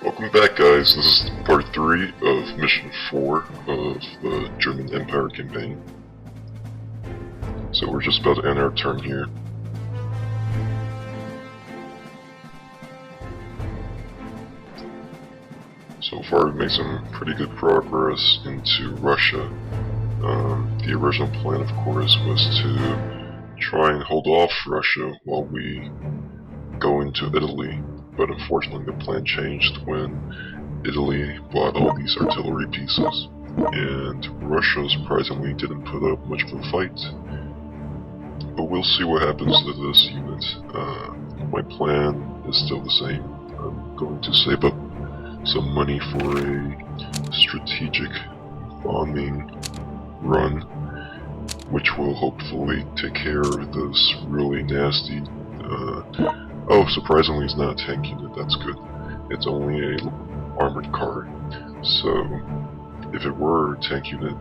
Welcome back, guys. This is part 3 of mission 4 of the German Empire campaign. So we're just about to end our turn here. So far we've made some pretty good progress into Russia. The original plan, of course, was to try and hold off Russia while we go into Italy. But unfortunately the plan changed when Italy bought all these artillery pieces, and Russia surprisingly didn't put up much of a fight. But we'll see what happens to this unit. My plan is still the same. I'm going to save up some money for a strategic bombing run, which will hopefully take care of this really nasty oh, surprisingly it's not a tank unit, that's good. It's only a armored car. So, if it were a tank unit,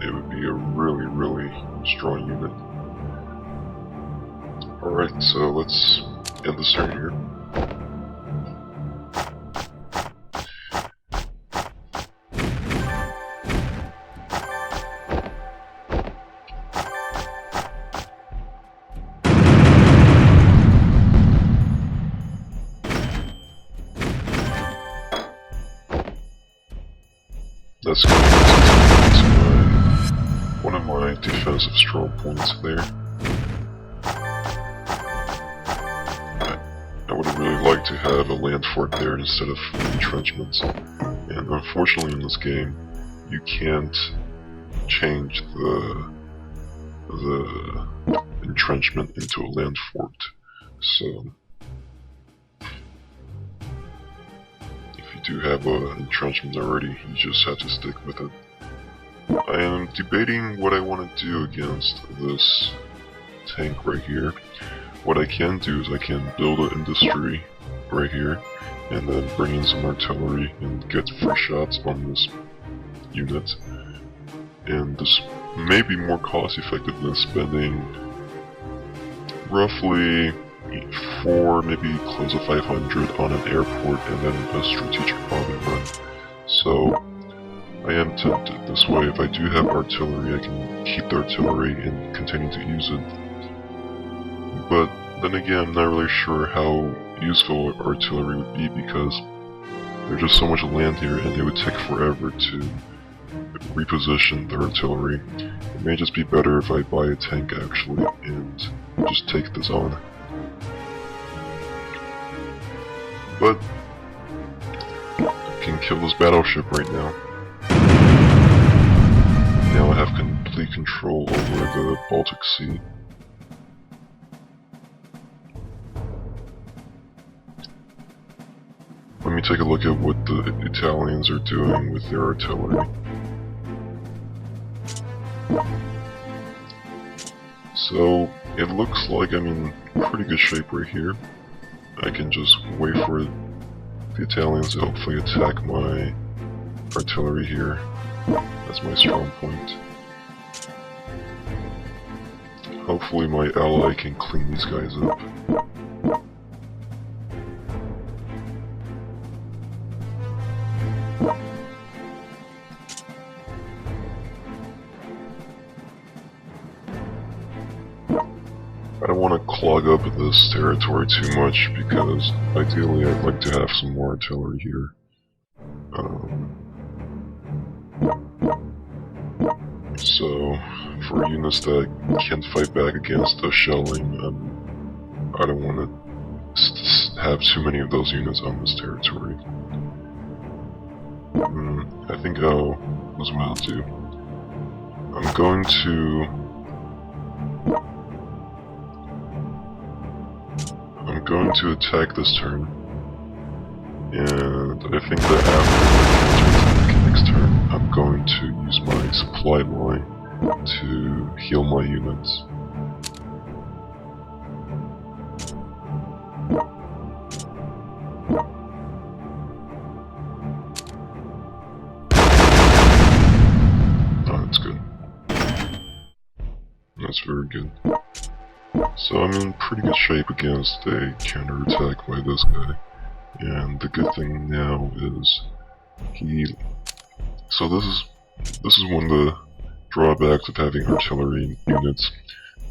it would be a really strong unit. Alright, so let's end this turn here. That's going to one of my defensive strong points there. I would really like to have a land fort there instead of entrenchments. And unfortunately in this game, you can't change the entrenchment into a land fort. So do have an entrenchment already, you just have to stick with it. I am debating what I want to do against this tank right here. What I can do is I can build an industry right here, and then bring in some artillery and get free shots on this unit. And this may be more cost effective than spending roughly 4, maybe close to 500 on an airport and then a strategic bombing run. So I am tempted. This way, if I do have artillery, I can keep the artillery and continue to use it. But then again, I'm not really sure how useful artillery would be, because there's just so much land here and it would take forever to reposition the artillery. It may just be better if I buy a tank actually and just take this on. But I can kill this battleship right now. Now I have complete control over the Baltic Sea. Let me take a look at what the Italians are doing with their artillery. So it looks like I'm in pretty good shape right here. I can just wait for the Italians to hopefully attack my artillery here. That's my strong point. Hopefully my ally can clean these guys up. I don't want to clog up this territory too much, because ideally I'd like to have some more artillery here. So, for units that can't fight back against the shelling, I don't want to have too many of those units on this territory. I think that's what I'll do. I'm going to attack this turn, and I think that after the next turn, I'm going to use my supply line to heal my units. Oh, that's good. That's very good. So I'm in pretty good shape against a counterattack by this guy. And the good thing now is so this is one of the drawbacks of having artillery units.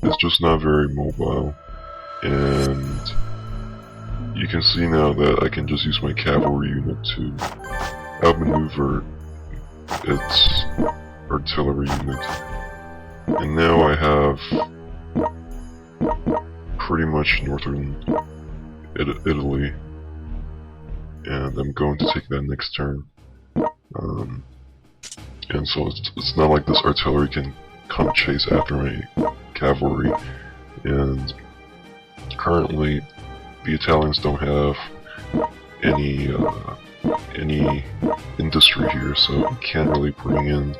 It's just not very mobile, and you can see now that I can just use my cavalry unit to outmaneuver its artillery unit. And now I have pretty much northern Italy, and I'm going to take that next turn. And so it's not like this artillery can come chase after my cavalry, and currently the Italians don't have any industry here, so I can't really bring in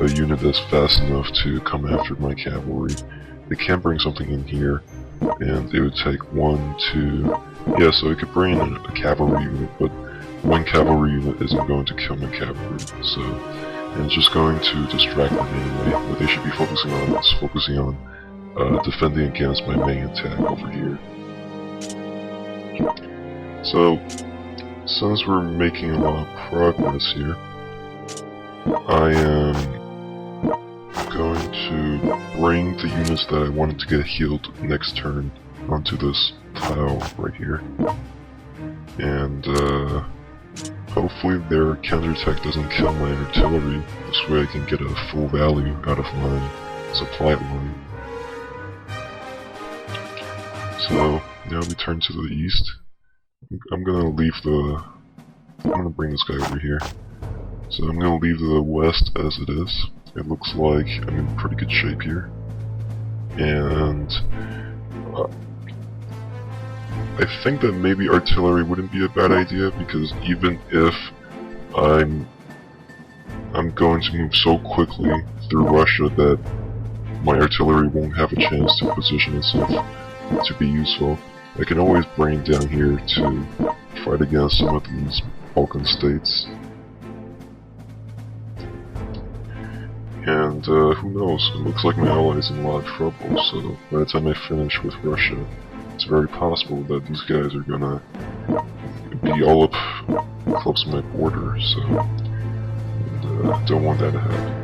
a unit that's fast enough to come after my cavalry. They can bring something in here, and it would take 1, 2... Yeah, so it could bring in a cavalry unit, but one cavalry unit isn't going to kill my cavalry, so... And it's just going to distract them anyway. What they should be focusing on is focusing on defending against my main attack over here. So, since we're making a lot of progress here, I am going to bring the units that I wanted to get healed next turn onto this tile right here. And hopefully their counterattack doesn't kill my artillery. This way I can get a full value out of my supply line. So now we turn to the east. I'm gonna bring this guy over here. So I'm gonna leave the west as it is. It looks like I'm in pretty good shape here. And I think that maybe artillery wouldn't be a bad idea, because even if I'm going to move so quickly through Russia that my artillery won't have a chance to position itself to be useful, I can always bring it down here to fight against some of these Balkan states. And who knows, it looks like my ally is in a lot of trouble, so by the time I finish with Russia, it's very possible that these guys are gonna be all up close to my border, so I don't want that to happen.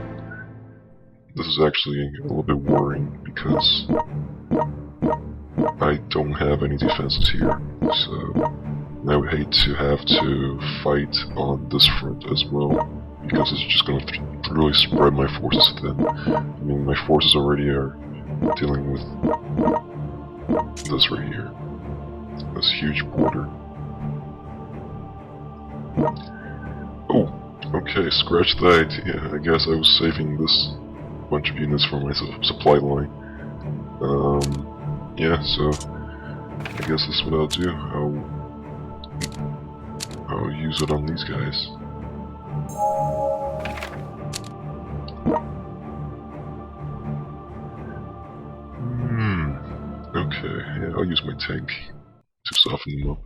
This is actually a little bit worrying because I don't have any defenses here, so I would hate to have to fight on this front as well, because it's just going to really spread my forces thin. I mean, my forces already are dealing with this right here, this huge border. Oh, okay, scratch the idea. I guess I was saving this bunch of units for my supply line. Yeah, so I guess that's what I'll do. I'll use it on these guys. Okay, yeah, I'll use my tank to soften them up.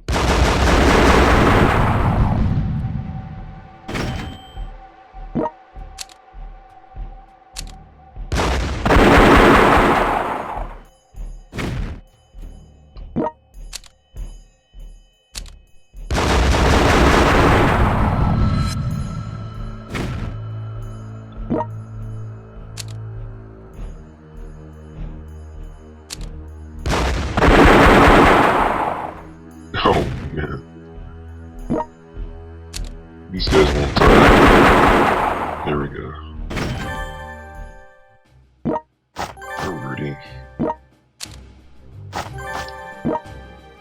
Oh, man. These guys won't die. There we go. Alrighty.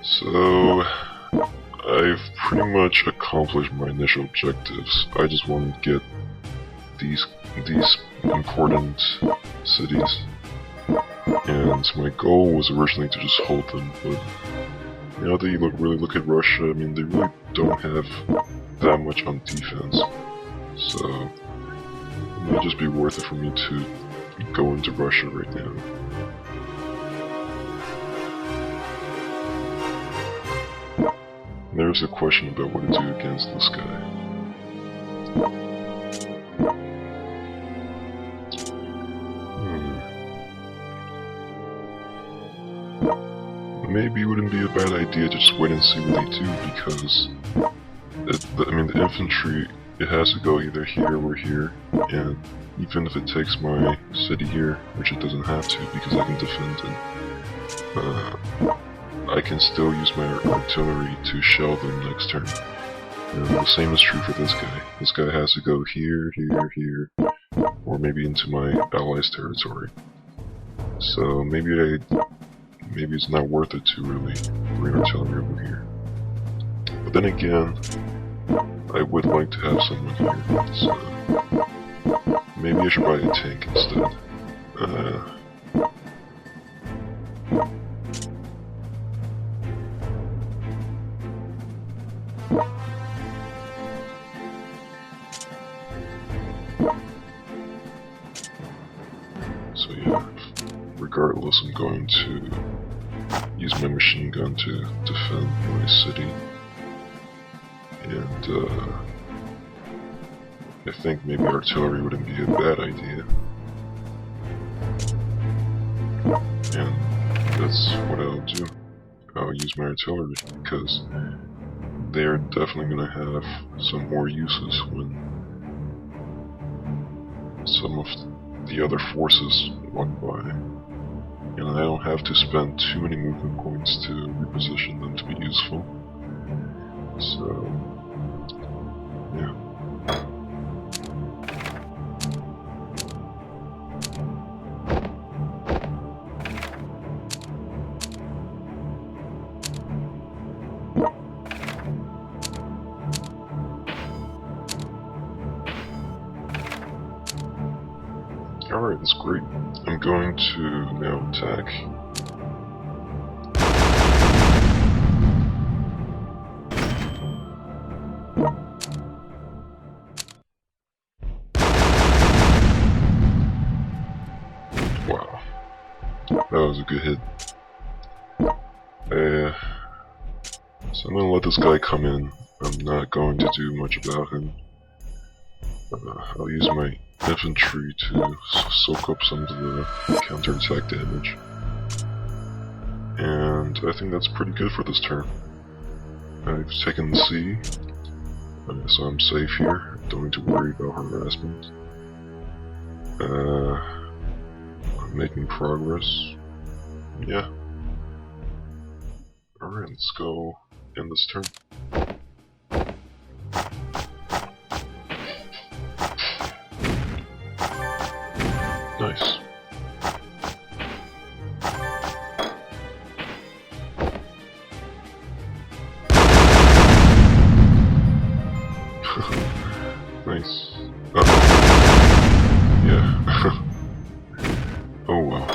So, I've pretty much accomplished my initial objectives. I just wanted to get these important cities. And my goal was originally to just hold them, but now that you really look at Russia, I mean, they really don't have that much on defense. So, it might just be worth it for me to go into Russia right now. There's a question about what to do against this guy. maybe it wouldn't be a bad idea to just wait and see what they do, because I mean, the infantry, it has to go either here or here, and even if it takes my city here, which it doesn't have to because I can defend it, I can still use my artillery to shell them next turn. And the same is true for this guy. This guy has to go here, here, here, or maybe into my allies' territory. So maybe it's not worth it to really bring artillery over here. But then again, I would like to have someone here, so maybe I should buy a tank instead. So yeah, regardless, I'm going to use my machine gun to defend my city. And I think maybe artillery wouldn't be a bad idea. And that's what I'll do. I'll use my artillery, because they're definitely going to have some more uses when some of the other forces walk by. And I don't have to spend too many movement points to reposition them to be useful. So, yeah. Alright, that's great. I'm going to now attack. Wow. That was a good hit. So I'm gonna let this guy come in. I'm not going to do much about him. I'll use my infantry to soak up some of the counterattack damage. And I think that's pretty good for this turn. I've taken the sea, so I'm safe here. Don't need to worry about harassment. I'm making progress. Yeah. Alright, let's go end this turn. Nice. Nice. Uh-oh. Yeah. Oh wow.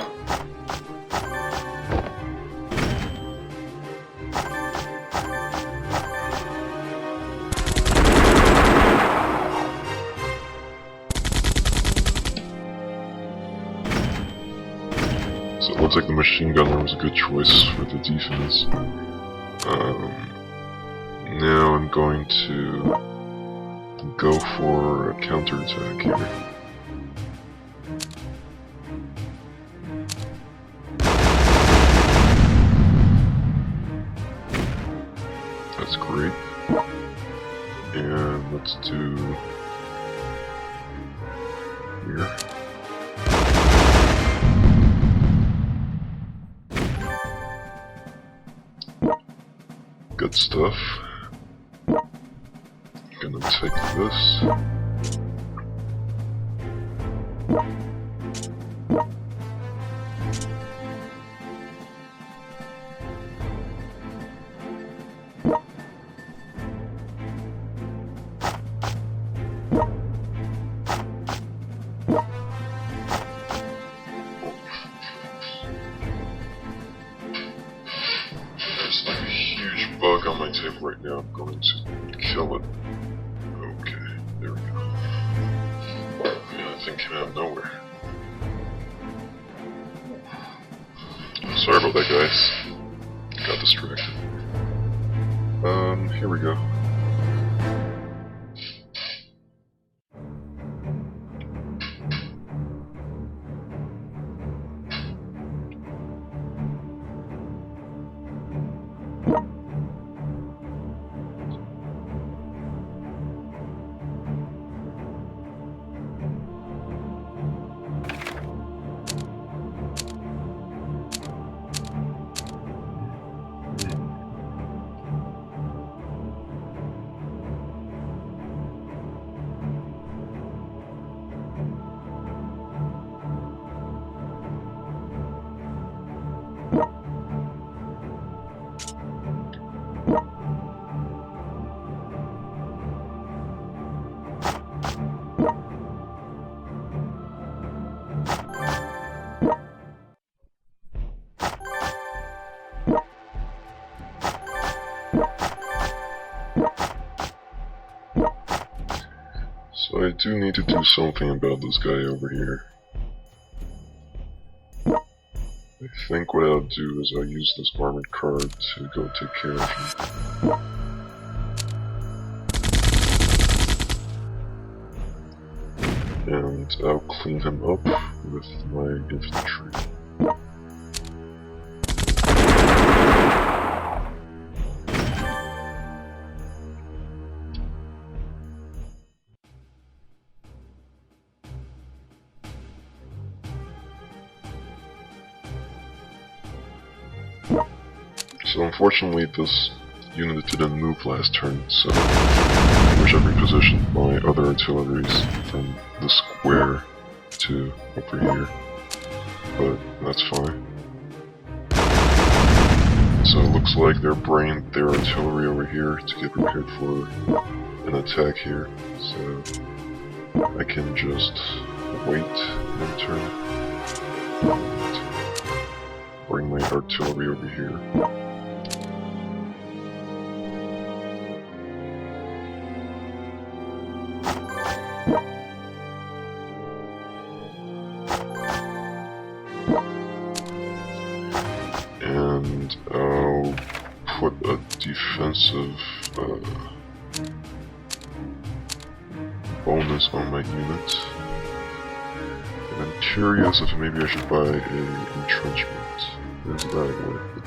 So it looks like the machine gunner was a good choice for the defense. Now I'm going to go for a counterattack here. That's great. And let's do here. Good stuff. Gonna take this. There's like a huge bug on my table right now. I'm going to kill it. Okay, there we go. Yeah, that thing came out of nowhere. Sorry about that, guys. Got distracted. Here we go. So I do need to do something about this guy over here. I think what I'll do is I'll use this armored car to go take care of him. And I'll clean him up with my infantry. So unfortunately this unit didn't move last turn, so I wish I repositioned my other artilleries from the square to over here, but that's fine. So it looks like they're bringing their artillery over here to get prepared for an attack here, so I can just wait and turn and bring my artillery over here. And I'll put a defensive bonus on my unit. And I'm curious if maybe I should buy a entrenchment. Is that worth it?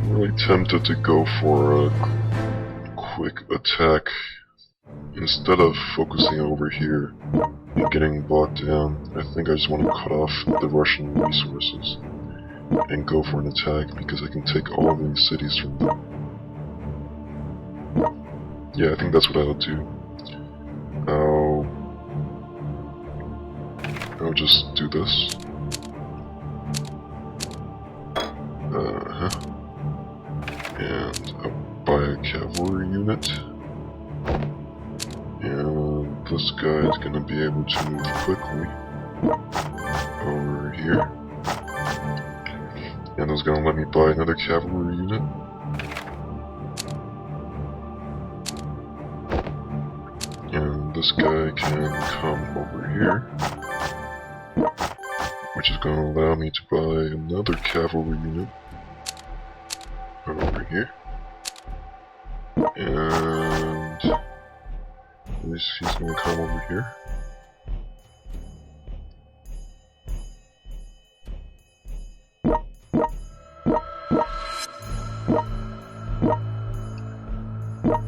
Really tempted to go for a quick attack instead of focusing over here and getting bogged down. I think I just want to cut off the Russian resources and go for an attack because I can take all of these cities from them. Yeah, I think that's what I'll do. I'll just do this. And I'll buy a cavalry unit. And this guy is gonna be able to move quickly over here. And it's gonna let me buy another cavalry unit. And this guy can come over here, which is gonna allow me to buy another cavalry unit over here. And he's gonna come over here.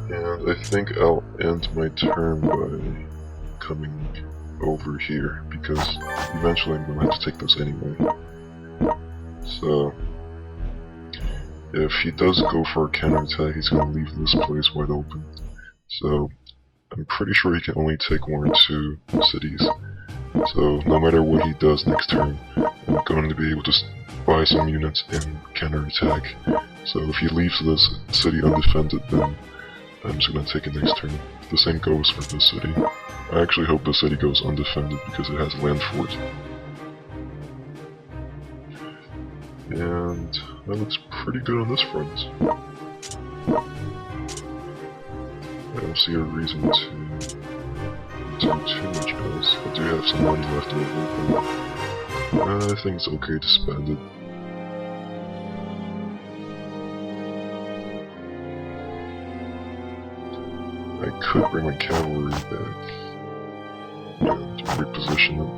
And I think I'll end my turn by coming over here, because eventually I'm gonna have to take this anyway. So if he does go for a counterattack, he's gonna leave this place wide open. So I'm pretty sure he can only take 1 or 2 cities. So no matter what he does next turn, I'm going to be able to buy some units and counterattack. So if he leaves this city undefended, then I'm just gonna take it next turn. The same goes for this city. I actually hope this city goes undefended because it has a land fort. And that looks pretty good on this front. I don't see a reason to do too much else. I do have some money left over, but I think it's okay to spend it. I could bring my cavalry back and reposition it.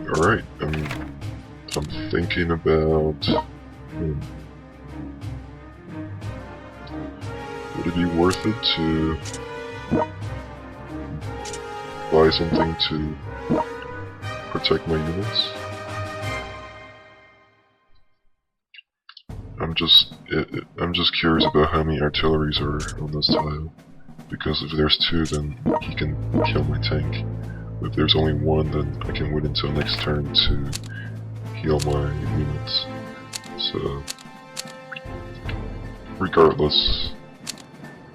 Alright, thinking about, would it be worth it to buy something to protect my units? I'm just curious about how many artilleries are on this tile, because if there's 2, then he can kill my tank. If there's only 1, then I can wait until next turn to heal my units. So, regardless,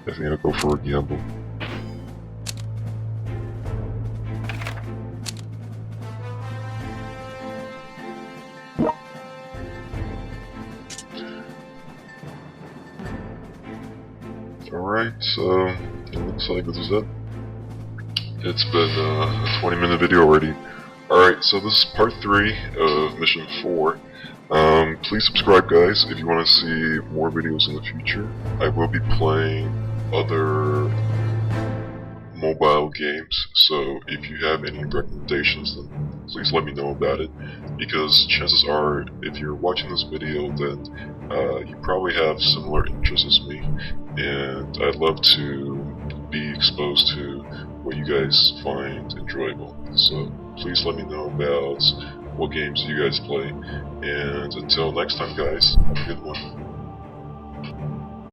I think I'll go for a gamble. Alright, so it looks like this is it. It's been a 20-minute video already. Alright, so this is part 3 of mission 4. Please subscribe, guys, if you want to see more videos in the future. I will be playing other mobile games, so if you have any recommendations, then please let me know about it, because chances are, if you're watching this video, then you probably have similar interests as me, and I'd love to be exposed to what you guys find enjoyable. So please let me know about what games you guys play, and until next time, guys, have a good one.